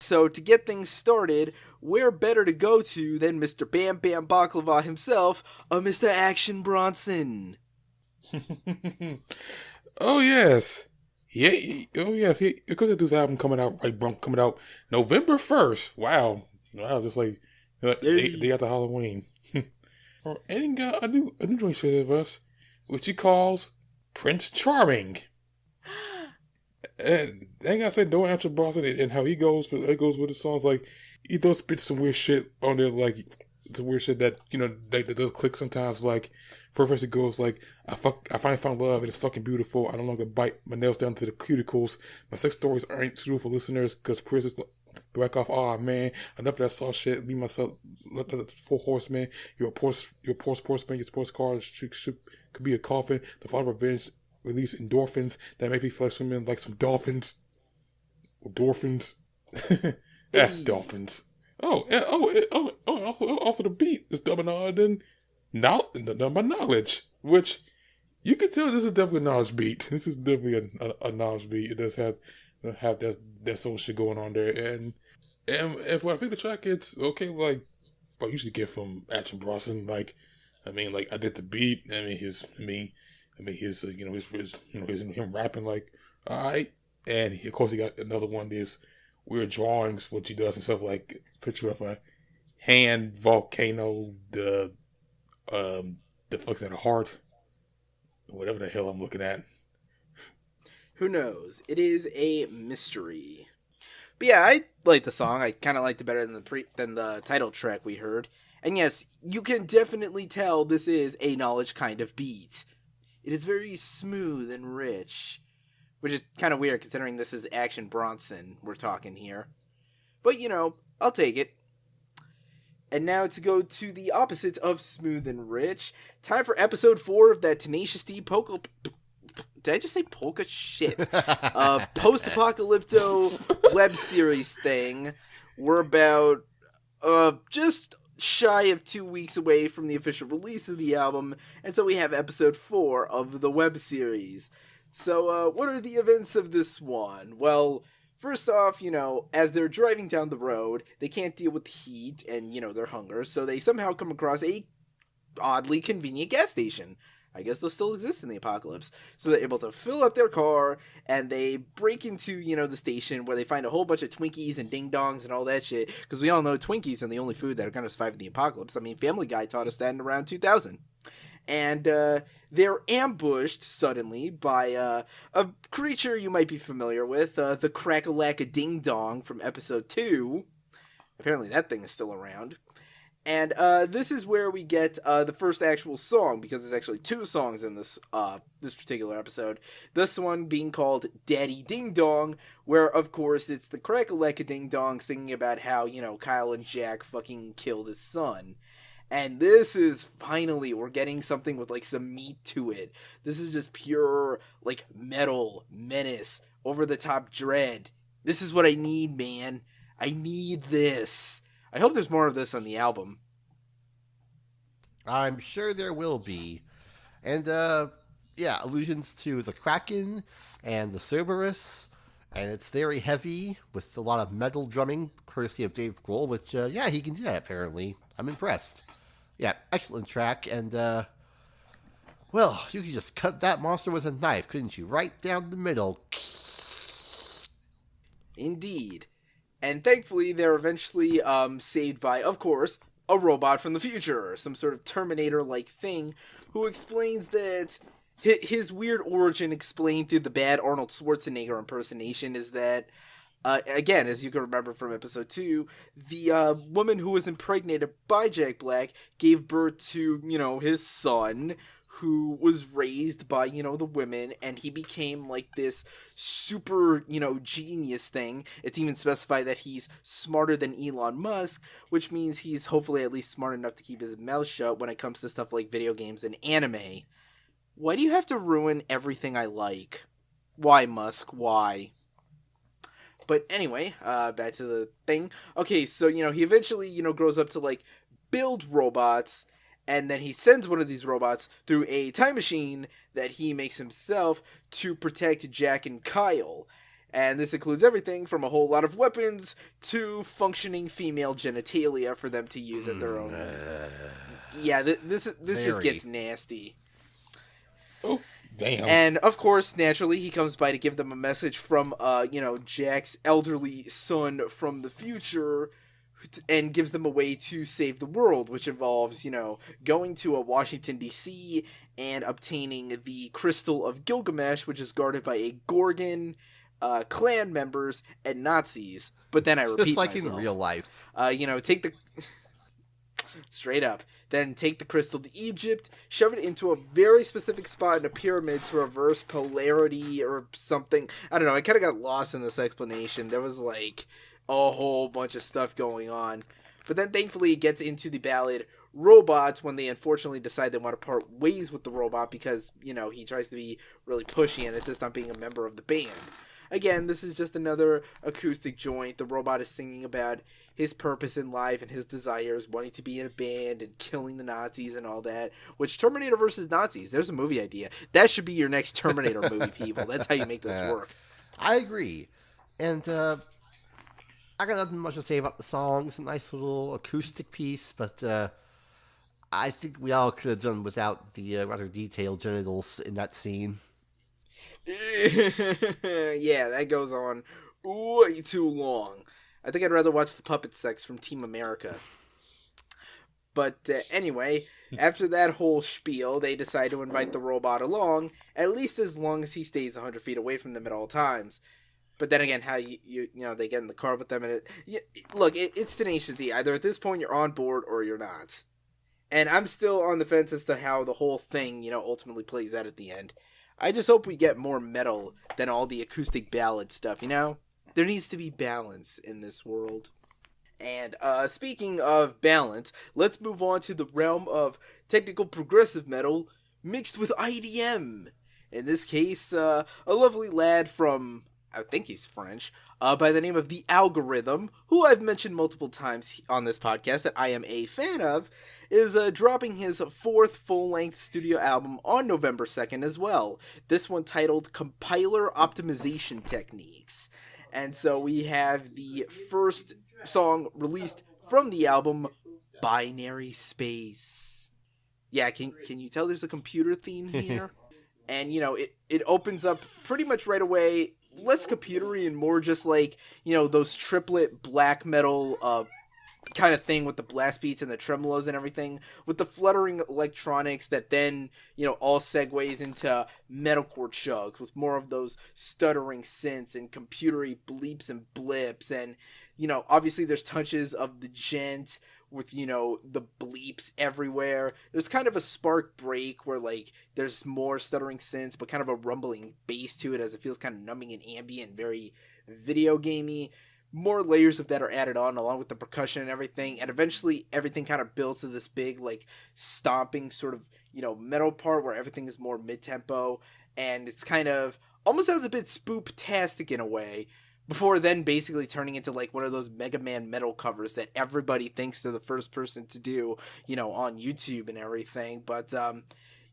So to get things started, where better to go to than Mr. Bam Bam Baklava himself, Mr. Action Bronson. Oh yes, yeah. Oh yes, because of this album coming out November 1st. Wow, just like day after Halloween. And he got a new joint of us, which he calls Prince Charming. And I gotta say, no Action Bronson and how he goes with the songs, like he does spit some weird shit on there, like some weird shit that that does click sometimes. Like first it goes like, I finally found love and it's fucking beautiful. I no longer bite my nails down to the cuticles. My sex stories aren't suitable for listeners because Chris is back off. Oh man, enough of that soft shit. Me myself, four horsemen. You're a poor sportsman. Your sports car could be a coffin. The father of revenge. Release endorphins that make me feel like swimming like some dolphins. Or dolphins. Dolphins. Also the beat is dumber than knowledge. Which you can tell this is definitely a knowledge beat. This is definitely a knowledge beat. It does have that soul shit going on there. And if I pick the track, it's okay, like what I usually get from Action Bronson. Like I did the beat. His him rapping like, alright. And of course he got another one of these weird drawings, which he does and stuff, like picture of a hand volcano, the fuck's that, a heart? Whatever the hell I'm looking at. Who knows? It is a mystery. But yeah, I like the song. I kind of liked it better than the title track we heard. And yes, you can definitely tell this is a knowledge kind of beat. It is very smooth and rich, which is kind of weird considering this is Action Bronson we're talking here. But, I'll take it. And now to go to the opposite of smooth and rich, time for episode 4 of that Tenacious D polka... Did I just say polka? Shit. Post-apocalypto web series thing. We're about just shy of 2 weeks away from the official release of the album, and so we have episode 4 of the web series. So, what are the events of this one? Well, first off, as they're driving down the road, they can't deal with the heat and, their hunger, so they somehow come across a oddly convenient gas station. I guess they'll still exist in the apocalypse. So they're able to fill up their car, and they break into, the station where they find a whole bunch of Twinkies and ding-dongs and all that shit. Because we all know Twinkies are the only food that are going to survive in the apocalypse. I mean, Family Guy taught us that in around 2000. And they're ambushed suddenly by a creature you might be familiar with, the Crack-a-Lack-a-Ding-Dong from episode 2. Apparently that thing is still around. And this is where we get the first actual song, because there's actually 2 songs in this particular episode. This one being called Daddy Ding Dong, where, of course, it's the Crack-a-Lack-a-Ding-Dong singing about how, Kyle and Jack fucking killed his son. And this is, finally, we're getting something with, some meat to it. This is just pure, metal, menace, over-the-top dread. This is what I need, man. I need this. I hope there's more of this on the album. I'm sure there will be. And, allusions to the Kraken and the Cerberus. And it's very heavy with a lot of metal drumming, courtesy of Dave Grohl, which, he can do that, apparently. I'm impressed. Yeah, excellent track. And, you could just cut that monster with a knife, couldn't you? Right down the middle. Indeed. And thankfully, they're eventually saved by, of course, a robot from the future. Some sort of Terminator-like thing who explains that his weird origin explained through the bad Arnold Schwarzenegger impersonation is that, again, as you can remember from episode 2, the woman who was impregnated by Jack Black gave birth to, his son, who was raised by, the women, and he became, this super, genius thing. It's even specified that he's smarter than Elon Musk, which means he's hopefully at least smart enough to keep his mouth shut when it comes to stuff like video games and anime. Why do you have to ruin everything I like? Why, Musk? Why? But anyway, back to the thing. Okay, so, he eventually, grows up to, build robots, and then he sends one of these robots through a time machine that he makes himself to protect Jack and Kyle. And this includes everything from a whole lot of weapons to functioning female genitalia for them to use at their own. Yeah, this just gets nasty. Oh, damn. And of course, naturally, he comes by to give them a message from, Jack's elderly son from the future, and gives them a way to save the world, which involves, going to Washington, D.C., and obtaining the Crystal of Gilgamesh, which is guarded by a Gorgon, clan members, and Nazis. But then I repeat myself. Just like in real life. Take the... Straight up. Then take the crystal to Egypt, shove it into a very specific spot in a pyramid to reverse polarity or something. I don't know, I kind of got lost in this explanation. There was, a whole bunch of stuff going on. But then, thankfully, it gets into the ballad Robots when they unfortunately decide they want to part ways with the robot because, he tries to be really pushy and insists on being a member of the band. Again, this is just another acoustic joint. The robot is singing about his purpose in life and his desires, wanting to be in a band and killing the Nazis and all that. Which, Terminator versus Nazis, there's a movie idea. That should be your next Terminator movie, people. That's how you make this work. I agree. And I got nothing much to say about the song. It's a nice little acoustic piece, but I think we all could have done without the rather detailed genitals in that scene. Yeah, that goes on way too long. I think I'd rather watch the puppet sex from Team America. But anyway, after that whole spiel, they decide to invite the robot along, at least as long as he stays 100 feet away from them at all times. But then again, how they get in the car with them, and it's Tenacious D. Either at this point you're on board or you're not. And I'm still on the fence as to how the whole thing, ultimately plays out at the end. I just hope we get more metal than all the acoustic ballad stuff, There needs to be balance in this world. And speaking of balance, let's move on to the realm of technical progressive metal mixed with IDM. In this case, a lovely lad from, I think he's French, by the name of The Algorithm, who I've mentioned multiple times on this podcast that I am a fan of, is dropping his fourth full-length studio album on November 2nd as well. This one titled Compiler Optimization Techniques. And so we have the first song released from the album, Binary Space. Yeah, can you tell there's a computer theme here? And, it opens up pretty much right away, less computery and more just those triplet black metal kind of thing with the blast beats and the tremolos and everything, with the fluttering electronics that then, all segues into metalcore chugs with more of those stuttering synths and computery bleeps and blips. And, obviously there's touches of the gent with, the bleeps everywhere. There's kind of a spark break where, there's more stuttering synths, but kind of a rumbling bass to it as it feels kind of numbing and ambient, very video gamey. More layers of that are added on along with the percussion and everything, and eventually everything kind of builds to this big stomping sort of metal part where everything is more mid-tempo, and it's kind of almost sounds a bit spoop-tastic in a way, before then basically turning into one of those Mega Man metal covers that everybody thinks they're the first person to do on YouTube and everything. But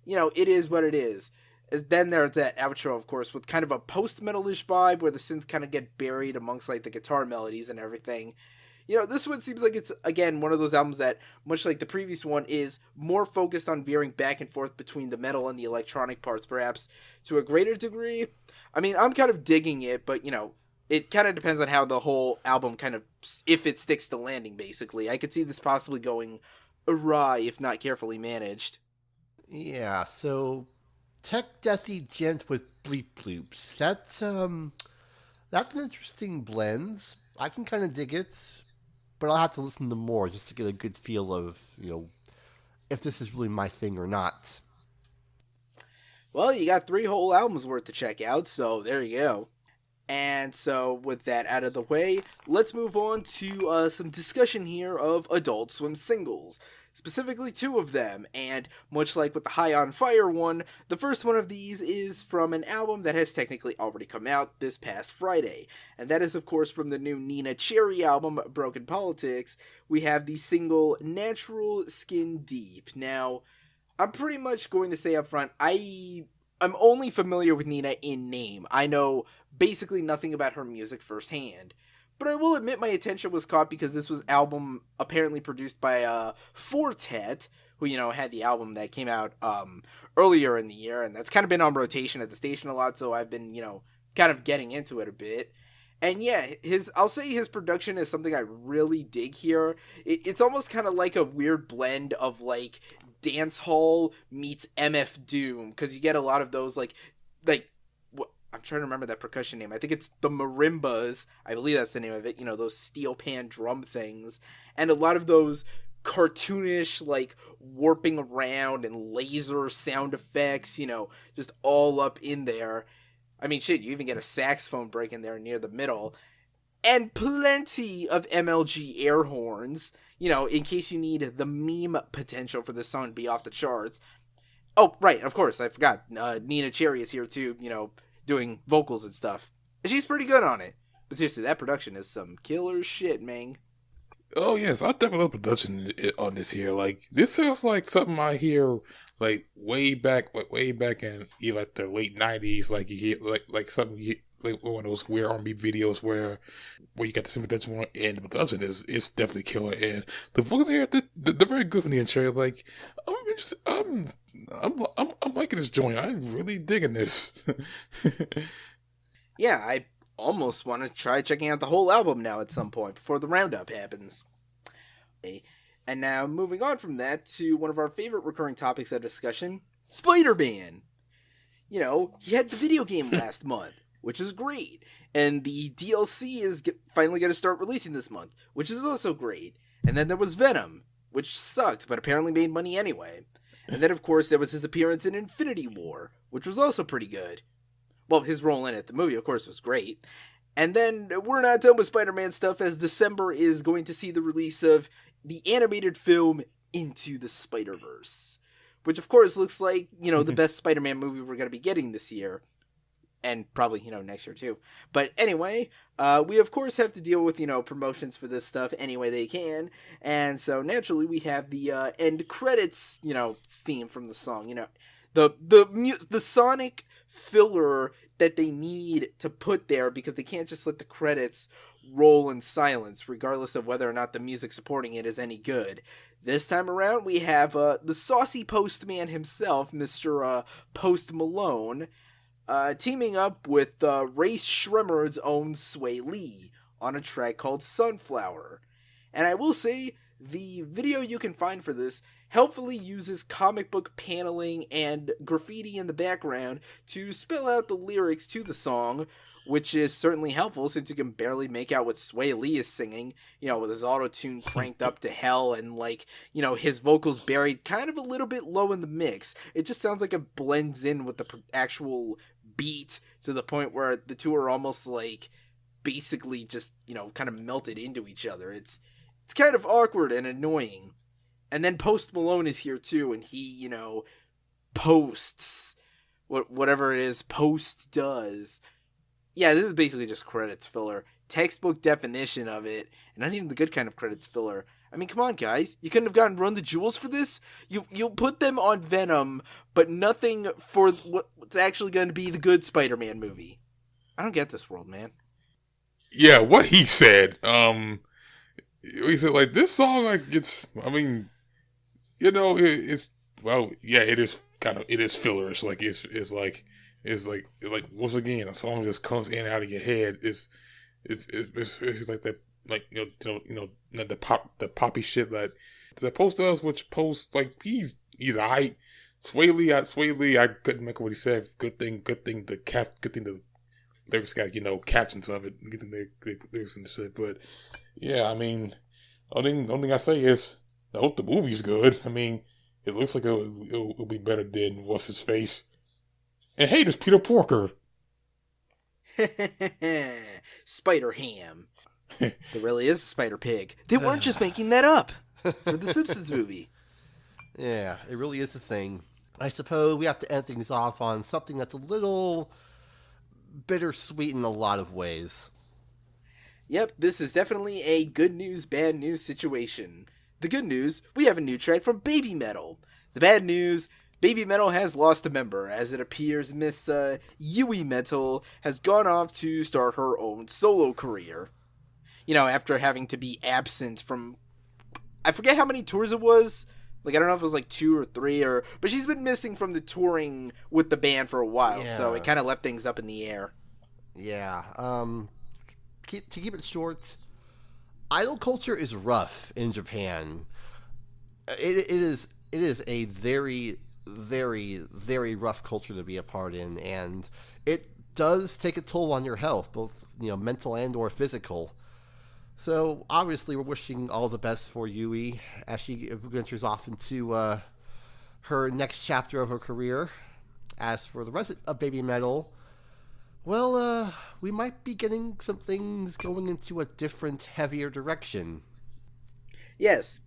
it is what it is. Then there's that outro, of course, with kind of a post-metal-ish vibe where the synths kind of get buried amongst, the guitar melodies and everything. This one seems like it's, again, one of those albums that, much like the previous one, is more focused on veering back and forth between the metal and the electronic parts, perhaps to a greater degree. I mean, I'm kind of digging it, but, it kind of depends on how the whole album kind of, if it sticks to landing, basically. I could see this possibly going awry if not carefully managed. Yeah, so tech deathy gent with bleep bloops. That's an interesting blend. I can kind of dig it, but I'll have to listen to more just to get a good feel of, if this is really my thing or not. Well, you got 3 whole albums worth to check out, so there you go. And so, with that out of the way, let's move on to some discussion here of Adult Swim singles. Specifically 2 of them, and much like with the High on Fire one, the first one of these is from an album that has technically already come out this past Friday. And that is, of course, from the new Neneh Cherry album, Broken Politics. We have the single Natural Skin Deep. Now, I'm pretty much going to say up front, I I'm only familiar with Neneh in name. I know basically nothing about her music firsthand. But I will admit my attention was caught because this was album apparently produced by Fortet, who, had the album that came out earlier in the year, and that's kind of been on rotation at the station a lot, so I've been, kind of getting into it a bit. And yeah, I'll say his production is something I really dig here. It's almost kind of like a weird blend of like dance hall meets MF Doom, because you get a lot of those like I'm trying to remember that percussion name. I think it's the marimbas. I believe that's the name of it. Those steel pan drum things, and a lot of those cartoonish like warping around and laser sound effects. Just all up in there. I mean, shit, you even get a saxophone break in there near the middle. And plenty of MLG air horns, in case you need the meme potential for this song to be off the charts. Oh, right, of course, I forgot. Neneh Cherry is here too, doing vocals and stuff. And she's pretty good on it. But seriously, that production is some killer shit, man. Oh yes, I definitely love production on this here. Like, this sounds like something I hear like way back in like the late '90s. Like you hear like something like one of those weird R&B videos where you got the synthesizer on, and the production is definitely killer. And the vocals here, they're very good for the intro. Like, I'm liking this joint. I'm really digging this. Yeah, I almost want to try checking out the whole album now at some point before the roundup happens. And now moving on from that to one of our favorite recurring topics of discussion, Spider-Man. He had the video game last month, which is great. And the DLC is finally going to start releasing this month, which is also great. And then there was Venom, which sucked, but apparently made money anyway. And then, of course, there was his appearance in Infinity War, which was also pretty good. Well, his role in it, the movie, of course, was great. And then we're not done with Spider-Man stuff, as December is going to see the release of the animated film Into the Spider-Verse, which, of course, looks like, the best Spider-Man movie we're going to be getting this year. And probably, next year, too. But anyway, we, of course, have to deal with, promotions for this stuff any way they can. And so, naturally, we have the end credits, theme from the song. The sonic filler that they need to put there, because they can't just let the credits roll in silence, regardless of whether or not the music supporting it is any good. This time around, we have the saucy postman himself, Mr. Post Malone, teaming up with Ray Shremmerd's own Swae Lee on a track called Sunflower. And I will say, the video you can find for this helpfully uses comic book paneling and graffiti in the background to spell out the lyrics to the song, which is certainly helpful since you can barely make out what Swae Lee is singing, with his auto-tune cranked up to hell and, his vocals buried kind of a little bit low in the mix. It just sounds like it blends in with the actual beat to the point where the two are almost, basically just, kind of melted into each other. It's kind of awkward and annoying. And then Post Malone is here too, and he, posts whatever it is Post does. Yeah, this is basically just credits filler. Textbook definition of it, and not even the good kind of credits filler. I mean, come on, guys. You couldn't have gotten Run the Jewels for this? You put them on Venom, but nothing for what's actually going to be the good Spider-Man movie. I don't get this world, man. Yeah, what he said. He said, this song, it's, I mean, it's, well, yeah, it is fillerish. It's like once again, a song just comes in and out of your head. It's like that, the poppy shit that Post does, which Post, he's alright. Swae Lee, I couldn't make what he said. Good thing the lyrics got, captions of it, getting the lyrics and shit. But yeah, I mean, only thing I say is, I hope the movie's good. I mean, it looks like it'll be better than what's his face. And hey, there's Peter Porker. Spider Ham. There really is a Spider Pig. They weren't just making that up for the Simpsons movie. Yeah, it really is a thing. I suppose we have to end things off on something that's a little bittersweet in a lot of ways. Yep, this is definitely a good news, bad news situation. The good news, we have a new track from Babymetal. The bad news, Babymetal has lost a member, as it appears Miss Yui Metal has gone off to start her own solo career. You know, after having to be absent from, I forget how many tours it was. Like, I don't know if it was like 2 or 3, but she's been missing from the touring with the band for a while, so it kind of left things up in the air. Yeah. To keep it short, idol culture is rough in Japan. It is a very, very, very rough culture to be a part in, and it does take a toll on your health, both mental and or physical. So obviously, we're wishing all the best for Yui as she ventures off into her next chapter of her career. As for the rest of Babymetal, well, we might be getting some things going into a different, heavier direction. Yes,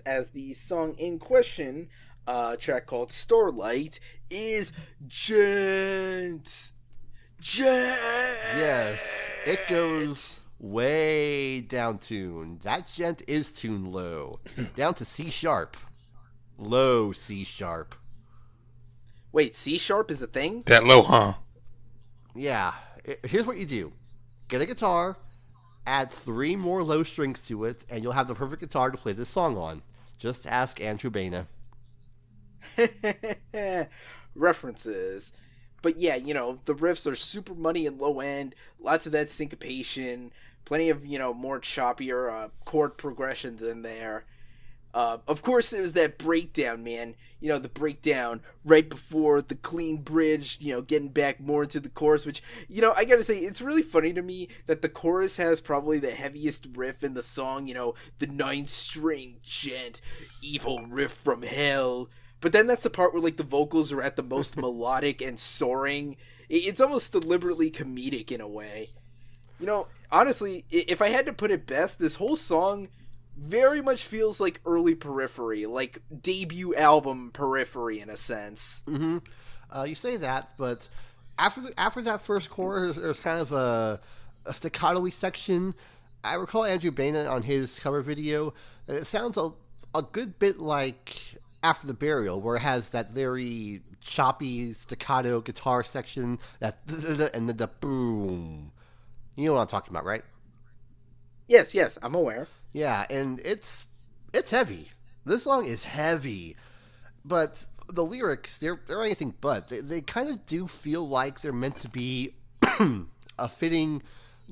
as the song in question, a track called Starlight, is gent. Yes, it goes way down tuned. That gent is tuned low, down to C sharp. Low C sharp. Wait, C sharp is a thing? That low, huh? Yeah, here's what you do. Get a guitar, add 3 more low strings to it, and you'll have the perfect guitar to play this song on. Just ask Andrew Baina. References. But yeah, the riffs are super money and low end, lots of that syncopation, plenty of, more choppier chord progressions in there. Of course, there's that breakdown, man. The breakdown right before the clean bridge, getting back more into the chorus, which, I gotta say, it's really funny to me that the chorus has probably the heaviest riff in the song, the 9-string gent, evil riff from hell. But then that's the part where, like, the vocals are at the most melodic and soaring. It's almost deliberately comedic in a way. Honestly, if I had to put it best, this whole song very much feels like early Periphery, like debut album Periphery in a sense. Mm-hmm. You say that, but after that first chorus, there's kind of a staccato-y section. I recall Andrew Baina on his cover video, and it sounds a good bit like After the Burial, where it has that very choppy staccato guitar section, that and then the boom. You know what I'm talking about, right? Yes, I'm aware. Yeah, and it's heavy. This song is heavy, but the lyrics, they're anything but. They kind of do feel like they're meant to be a fitting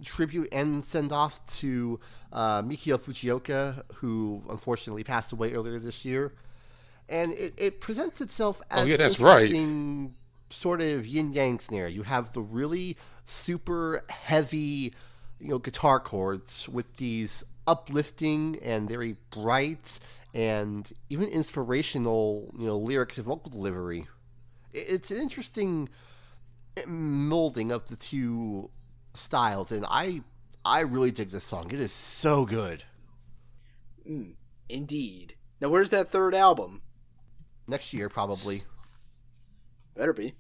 tribute and send-off to Mikio Fujioka, who unfortunately passed away earlier this year. And it presents itself as that's right. Sort of yin-yang snare. You have the really super heavy, guitar chords with these uplifting and very bright and even inspirational, lyrics and vocal delivery. It's an interesting molding of the two styles, and I really dig this song. It is so good. Indeed. Now, where's that third album? Next year, probably. Better be.